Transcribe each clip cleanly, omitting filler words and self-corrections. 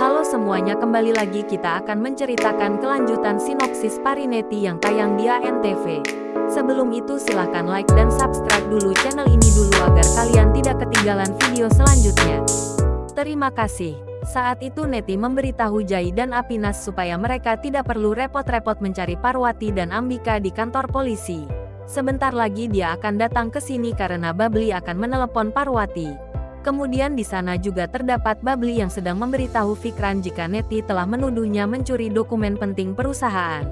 Halo semuanya, kembali lagi kita akan menceritakan kelanjutan sinopsis Parineti yang tayang di ANTV. Sebelum itu silahkan like dan subscribe dulu channel ini dulu agar kalian tidak ketinggalan video selanjutnya. Terima kasih. Saat itu Neti memberitahu Jai dan Apinas supaya mereka tidak perlu repot-repot mencari Parwati dan Ambika di kantor polisi. Sebentar lagi dia akan datang ke sini karena Babli akan menelepon Parwati. Kemudian di sana juga terdapat Babli yang sedang memberitahu Fikran jika Neti telah menuduhnya mencuri dokumen penting perusahaan.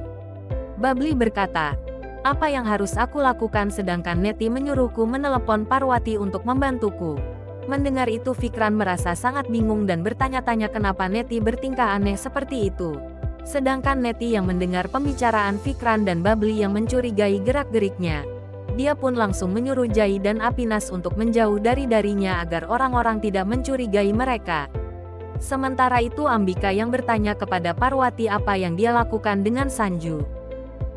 Babli berkata, "Apa yang harus aku lakukan sedangkan Neti menyuruhku menelepon Parwati untuk membantuku?" Mendengar itu Fikran merasa sangat bingung dan bertanya-tanya kenapa Neti bertingkah aneh seperti itu. Sedangkan Neti yang mendengar pembicaraan Fikran dan Babli yang mencurigai gerak-geriknya. Dia pun langsung menyuruh Jai dan Apinas untuk menjauh darinya agar orang-orang tidak mencurigai mereka. Sementara itu Ambika yang bertanya kepada Parwati apa yang dia lakukan dengan Sanju.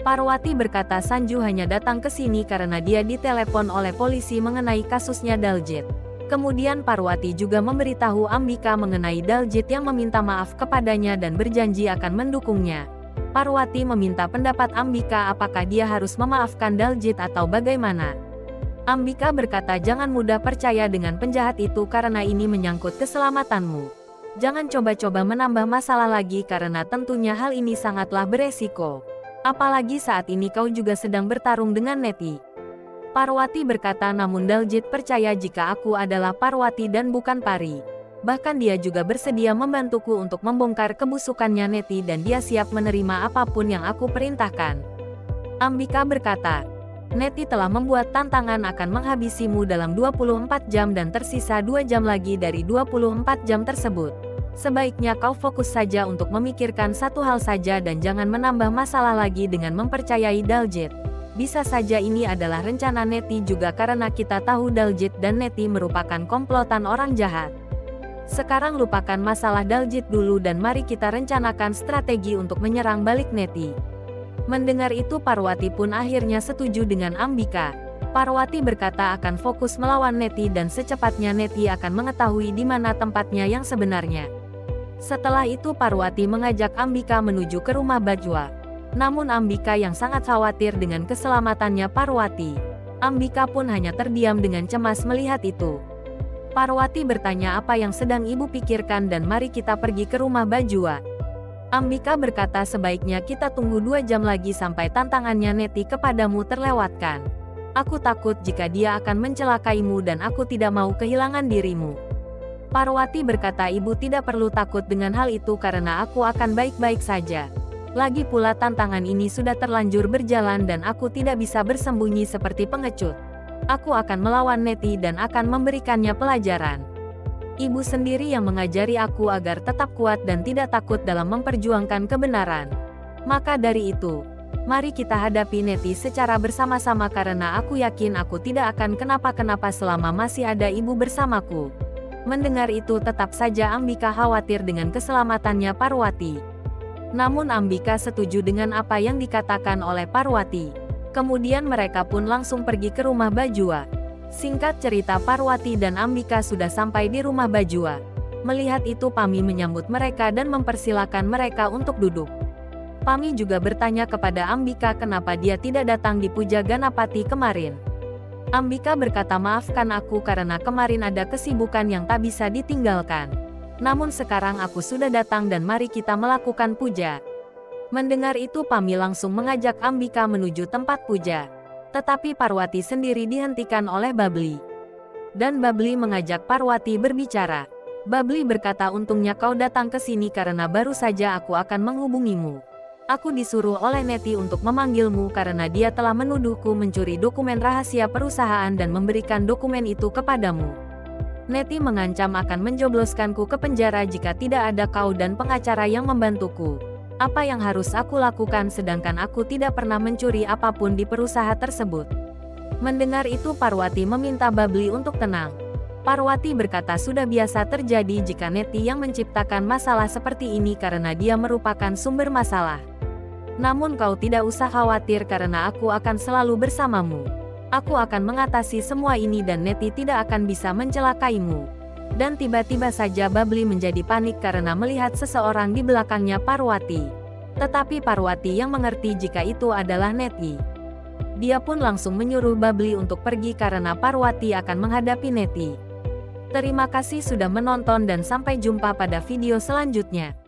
Parwati berkata Sanju hanya datang ke sini karena dia ditelepon oleh polisi mengenai kasusnya Daljit. Kemudian Parwati juga memberitahu Ambika mengenai Daljit yang meminta maaf kepadanya dan berjanji akan mendukungnya. Parwati meminta pendapat Ambika apakah dia harus memaafkan Daljit atau bagaimana. Ambika berkata jangan mudah percaya dengan penjahat itu karena ini menyangkut keselamatanmu. Jangan coba-coba menambah masalah lagi karena tentunya hal ini sangatlah beresiko. Apalagi saat ini kau juga sedang bertarung dengan Neti. Parwati berkata namun Daljit percaya jika aku adalah Parwati dan bukan Pari. Bahkan dia juga bersedia membantuku untuk membongkar kebusukannya Neti dan dia siap menerima apapun yang aku perintahkan. Ambika berkata, Neti telah membuat tantangan akan menghabisimu dalam 24 jam dan tersisa 2 jam lagi dari 24 jam tersebut. Sebaiknya kau fokus saja untuk memikirkan satu hal saja dan jangan menambah masalah lagi dengan mempercayai Daljit. Bisa saja ini adalah rencana Neti juga karena kita tahu Daljit dan Neti merupakan komplotan orang jahat. Sekarang lupakan masalah Daljit dulu dan mari kita rencanakan strategi untuk menyerang balik Neti. Mendengar itu Parwati pun akhirnya setuju dengan Ambika. Parwati berkata akan fokus melawan Neti dan secepatnya Neti akan mengetahui di mana tempatnya yang sebenarnya. Setelah itu Parwati mengajak Ambika menuju ke rumah Bajwa. Namun Ambika yang sangat khawatir dengan keselamatannya Parwati. Ambika pun hanya terdiam dengan cemas melihat itu. Parwati bertanya apa yang sedang ibu pikirkan dan mari kita pergi ke rumah Bajwa. Ambika berkata sebaiknya kita tunggu 2 jam lagi sampai tantangannya Neti kepadamu terlewatkan. Aku takut jika dia akan mencelakaimu dan aku tidak mau kehilangan dirimu. Parwati berkata ibu tidak perlu takut dengan hal itu karena aku akan baik-baik saja. Lagi pula tantangan ini sudah terlanjur berjalan dan aku tidak bisa bersembunyi seperti pengecut. Aku akan melawan Neti dan akan memberikannya pelajaran. Ibu sendiri yang mengajari aku agar tetap kuat dan tidak takut dalam memperjuangkan kebenaran. Maka dari itu, mari kita hadapi Neti secara bersama-sama karena aku yakin aku tidak akan kenapa-kenapa selama masih ada ibu bersamaku. Mendengar itu tetap saja Ambika khawatir dengan keselamatannya Parwati. Namun Ambika setuju dengan apa yang dikatakan oleh Parwati. Kemudian mereka pun langsung pergi ke rumah Bajwa. Singkat cerita Parwati dan Ambika sudah sampai di rumah Bajwa. Melihat itu Pami menyambut mereka dan mempersilakan mereka untuk duduk. Pami juga bertanya kepada Ambika kenapa dia tidak datang di Puja Ganapati kemarin. Ambika berkata maafkan aku karena kemarin ada kesibukan yang tak bisa ditinggalkan. Namun sekarang aku sudah datang dan mari kita melakukan puja. Mendengar itu Pami langsung mengajak Ambika menuju tempat puja. Tetapi Parwati sendiri dihentikan oleh Babli. Dan Babli mengajak Parwati berbicara. Babli berkata untungnya kau datang ke sini karena baru saja aku akan menghubungimu. Aku disuruh oleh Neti untuk memanggilmu karena dia telah menuduhku mencuri dokumen rahasia perusahaan dan memberikan dokumen itu kepadamu. Neti mengancam akan menjobloskanku ke penjara jika tidak ada kau dan pengacara yang membantuku. Apa yang harus aku lakukan sedangkan aku tidak pernah mencuri apapun di perusahaan tersebut. Mendengar itu Parwati meminta Babli untuk tenang. Parwati berkata sudah biasa terjadi jika Neti yang menciptakan masalah seperti ini karena dia merupakan sumber masalah. Namun kau tidak usah khawatir karena aku akan selalu bersamamu. Aku akan mengatasi semua ini dan Neti tidak akan bisa mencelakaimu. Dan tiba-tiba saja Babli menjadi panik karena melihat seseorang di belakangnya Parwati. Tetapi Parwati yang mengerti jika itu adalah Neti. Dia pun langsung menyuruh Babli untuk pergi karena Parwati akan menghadapi Neti. Terima kasih sudah menonton dan sampai jumpa pada video selanjutnya.